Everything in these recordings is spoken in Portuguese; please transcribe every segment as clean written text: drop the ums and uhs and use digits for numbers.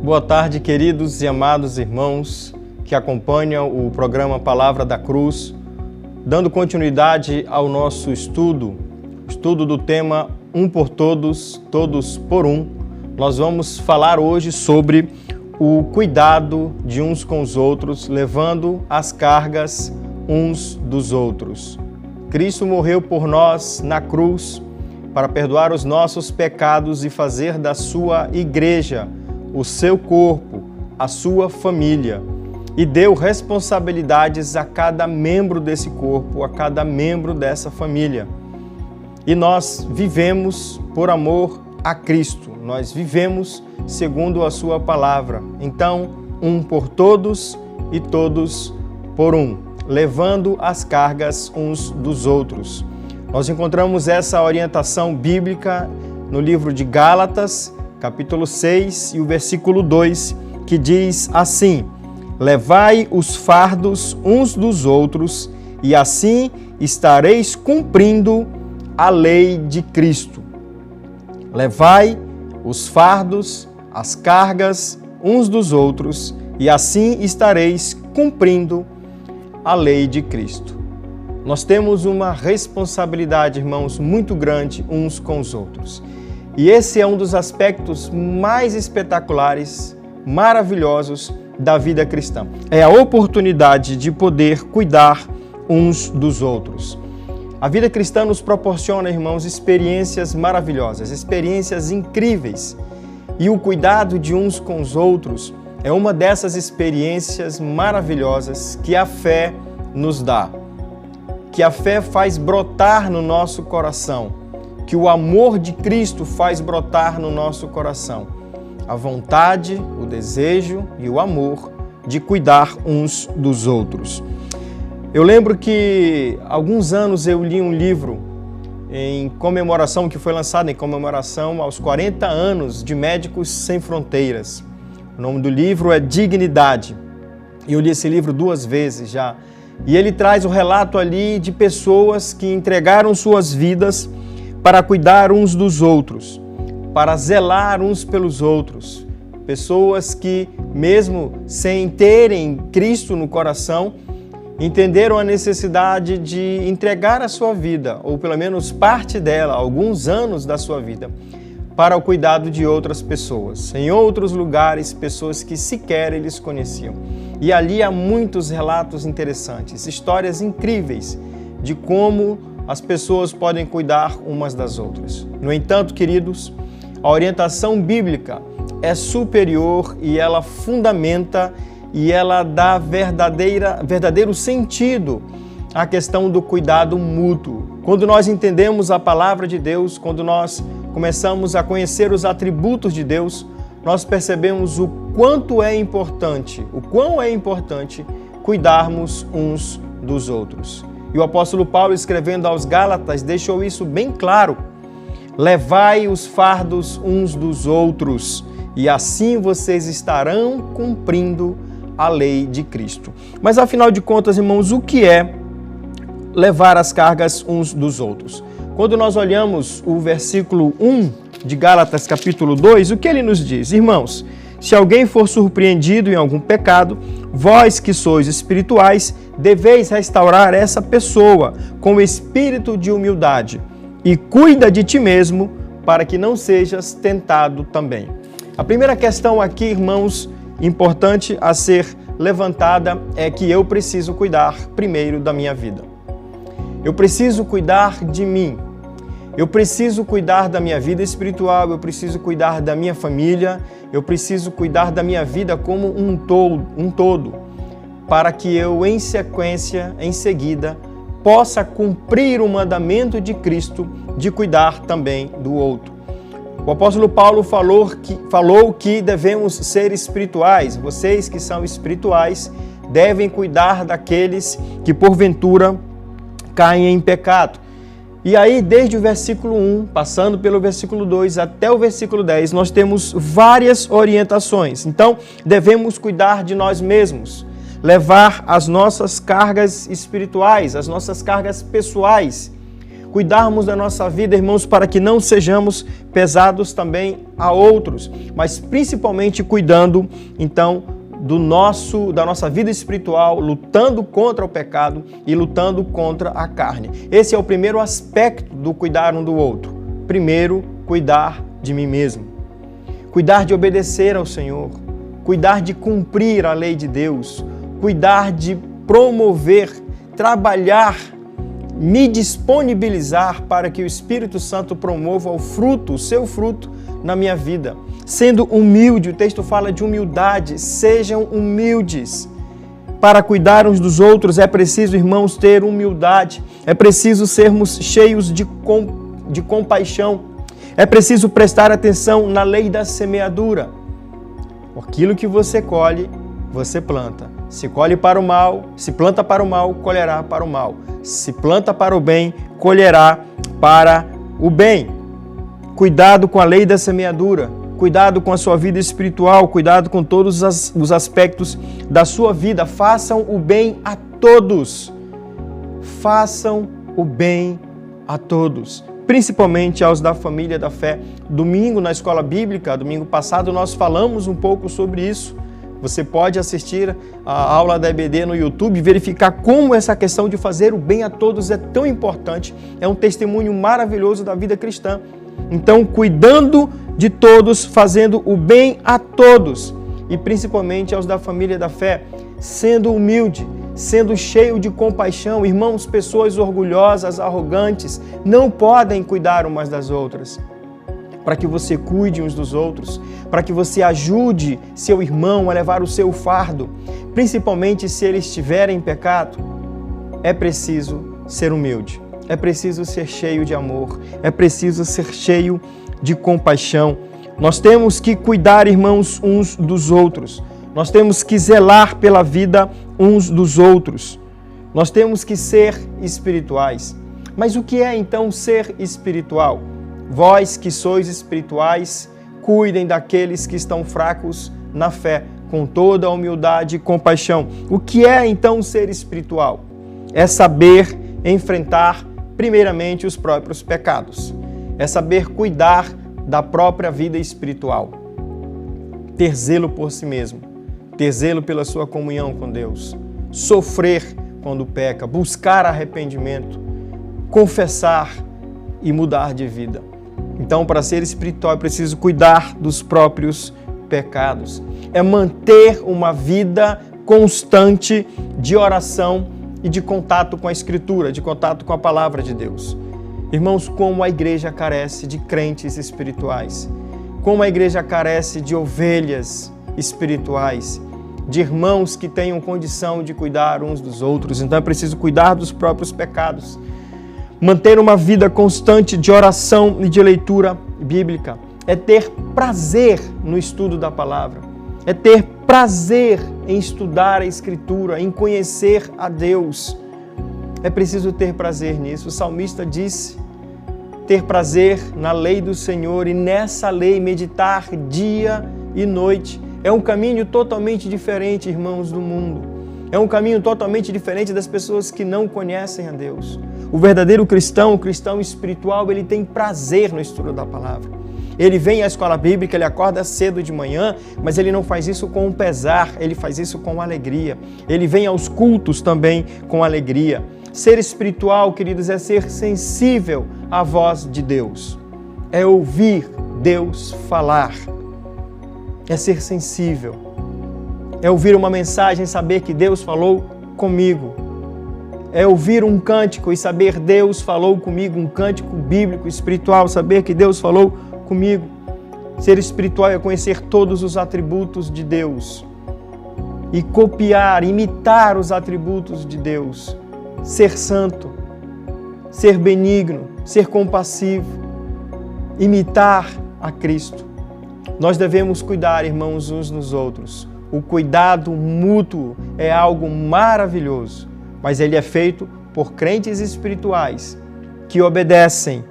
Boa tarde, queridos e amados irmãos que acompanham o programa Palavra da Cruz, dando continuidade ao nosso estudo do tema Um por Todos, Todos por Um. Nós vamos falar hoje sobre o cuidado de uns com os outros, levando as cargas uns dos outros. Cristo morreu por nós na cruz para perdoar os nossos pecados e fazer da sua igreja o seu corpo, a sua família, e deu responsabilidades a cada membro desse corpo, a cada membro dessa família. E nós vivemos por amor a Cristo, nós vivemos segundo a sua palavra. Então, um por todos e todos por um, levando as cargas uns dos outros. Nós encontramos essa orientação bíblica no livro de Gálatas, capítulo 6 e o versículo 2, que diz assim: levai os fardos uns dos outros e assim estareis cumprindo a lei de Cristo. Levai os fardos, as cargas uns dos outros e assim estareis cumprindo a lei de Cristo. Nós temos uma responsabilidade, irmãos, muito grande uns com os outros. E esse é um dos aspectos mais espetaculares, maravilhosos da vida cristã. É a oportunidade de poder cuidar uns dos outros. A vida cristã nos proporciona, irmãos, experiências maravilhosas, experiências incríveis. E o cuidado de uns com os outros é uma dessas experiências maravilhosas que a fé nos dá, que a fé faz brotar no nosso coração, que o amor de Cristo faz brotar no nosso coração. A vontade, o desejo e o amor de cuidar uns dos outros. Eu lembro que há alguns anos eu li um livro em comemoração, que foi lançado em comemoração aos 40 anos de Médicos Sem Fronteiras. O nome do livro é Dignidade. Eu li esse livro 2 vezes já. E ele traz o relato ali de pessoas que entregaram suas vidas para cuidar uns dos outros, para zelar uns pelos outros. Pessoas que, mesmo sem terem Cristo no coração, entenderam a necessidade de entregar a sua vida, ou pelo menos parte dela, alguns anos da sua vida, para o cuidado de outras pessoas. Em outros lugares, pessoas que sequer eles conheciam. E ali há muitos relatos interessantes, histórias incríveis de como as pessoas podem cuidar umas das outras. No entanto, queridos, a orientação bíblica é superior e ela fundamenta e ela dá verdadeiro sentido à questão do cuidado mútuo. Quando nós entendemos a palavra de Deus, quando nós começamos a conhecer os atributos de Deus, nós percebemos o quão é importante cuidarmos uns dos outros. E o apóstolo Paulo, escrevendo aos Gálatas, deixou isso bem claro. Levai os fardos uns dos outros, e assim vocês estarão cumprindo a lei de Cristo. Mas afinal de contas, irmãos, o que é levar as cargas uns dos outros? Quando nós olhamos o versículo 1 de Gálatas capítulo 2, o que ele nos diz? Irmãos, se alguém for surpreendido em algum pecado, vós que sois espirituais, deveis restaurar essa pessoa com espírito de humildade e cuida de ti mesmo para que não sejas tentado também. A primeira questão aqui, irmãos, importante a ser levantada é que eu preciso cuidar primeiro da minha vida. Eu preciso cuidar de mim. Eu preciso cuidar da minha vida espiritual, eu preciso cuidar da minha família, eu preciso cuidar da minha vida como um todo, para que eu, em seguida, possa cumprir o mandamento de Cristo de cuidar também do outro. O apóstolo Paulo falou que devemos ser espirituais. Vocês que são espirituais devem cuidar daqueles que, porventura, caem em pecado. E aí, desde o versículo 1, passando pelo versículo 2 até o versículo 10, nós temos várias orientações. Então, devemos cuidar de nós mesmos, levar as nossas cargas espirituais, as nossas cargas pessoais, cuidarmos da nossa vida, irmãos, para que não sejamos pesados também a outros, mas principalmente cuidando, então, da nossa vida espiritual, lutando contra o pecado e lutando contra a carne. Esse é o primeiro aspecto do cuidar um do outro. Primeiro, cuidar de mim mesmo. Cuidar de obedecer ao Senhor. Cuidar de cumprir a lei de Deus. Cuidar de promover, trabalhar, me disponibilizar para que o Espírito Santo promova o seu fruto na minha vida. Sendo humilde, o texto fala de humildade, sejam humildes. Para cuidar uns dos outros é preciso, irmãos, ter humildade, é preciso sermos cheios de compaixão, é preciso prestar atenção na lei da semeadura. Aquilo que você colhe, você planta. Se colhe para o mal, se planta para o mal, colherá para o mal. Se planta para o bem, colherá para o bem. Cuidado com a lei da semeadura. Cuidado com a sua vida espiritual, cuidado com todos os aspectos da sua vida. Façam o bem a todos. Façam o bem a todos, principalmente aos da família da fé. Domingo na escola bíblica, domingo passado, nós falamos um pouco sobre isso. Você pode assistir a aula da EBD no YouTube e verificar como essa questão de fazer o bem a todos é tão importante. É um testemunho maravilhoso da vida cristã. Então, cuidando de todos, fazendo o bem a todos, e principalmente aos da família da fé, sendo humilde, sendo cheio de compaixão. Irmãos, pessoas orgulhosas, arrogantes, não podem cuidar umas das outras. Para que você cuide uns dos outros, para que você ajude seu irmão a levar o seu fardo, principalmente se ele estiver em pecado, é preciso ser humilde. É preciso ser cheio de amor, é preciso ser cheio de compaixão. Nós temos que cuidar, irmãos, uns dos outros. Nós temos que zelar pela vida uns dos outros. Nós temos que ser espirituais. Mas o que é então ser espiritual? Vós que sois espirituais, cuidem daqueles que estão fracos na fé, com toda a humildade e compaixão. O que é então ser espiritual? É saber enfrentar primeiramente os próprios pecados. É saber cuidar da própria vida espiritual. Ter zelo por si mesmo. Ter zelo pela sua comunhão com Deus. Sofrer quando peca. Buscar arrependimento. Confessar e mudar de vida. Então, para ser espiritual, é preciso cuidar dos próprios pecados. É manter uma vida constante de oração e de contato com a Escritura, de contato com a Palavra de Deus. Irmãos, como a igreja carece de crentes espirituais, como a igreja carece de ovelhas espirituais, de irmãos que tenham condição de cuidar uns dos outros. Então é preciso cuidar dos próprios pecados, manter uma vida constante de oração e de leitura bíblica, é ter prazer no estudo da Palavra, é ter prazer em estudar a Escritura, em conhecer a Deus. É preciso ter prazer nisso. O salmista disse, ter prazer na lei do Senhor e nessa lei meditar dia e noite. É um caminho totalmente diferente, irmãos, do mundo. É um caminho totalmente diferente das pessoas que não conhecem a Deus. O verdadeiro cristão, o cristão espiritual, ele tem prazer no estudo da palavra. Ele vem à escola bíblica, ele acorda cedo de manhã, mas ele não faz isso com pesar, ele faz isso com alegria. Ele vem aos cultos também com alegria. Ser espiritual, queridos, é ser sensível à voz de Deus. É ouvir Deus falar. É ser sensível. É ouvir uma mensagem e saber que Deus falou comigo. É ouvir um cântico e saber Deus falou comigo, um cântico bíblico, espiritual, saber que Deus falou comigo. Ser espiritual é conhecer todos os atributos de Deus e copiar, imitar os atributos de Deus. Ser santo, ser benigno, ser compassivo, imitar a Cristo. Nós devemos cuidar, irmãos, uns nos outros. O cuidado mútuo é algo maravilhoso, mas ele é feito por crentes espirituais que obedecem,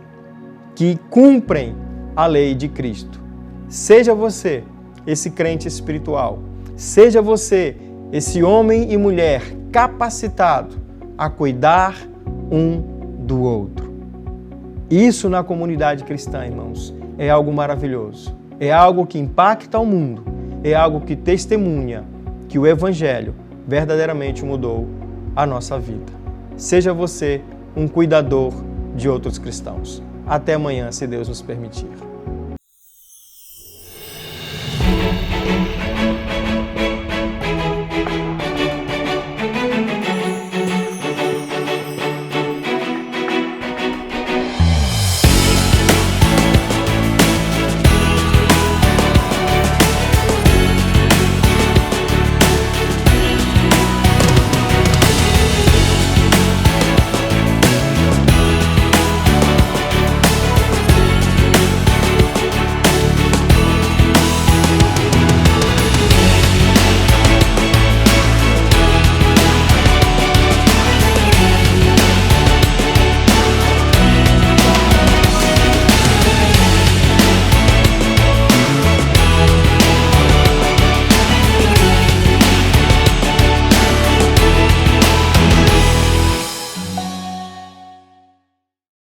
que cumprem a lei de Cristo. Seja você esse crente espiritual, seja você esse homem e mulher capacitado a cuidar um do outro. Isso na comunidade cristã, irmãos, é algo maravilhoso. É algo que impacta o mundo. É algo que testemunha que o Evangelho verdadeiramente mudou a nossa vida. Seja você um cuidador de outros cristãos. Até amanhã, se Deus nos permitir.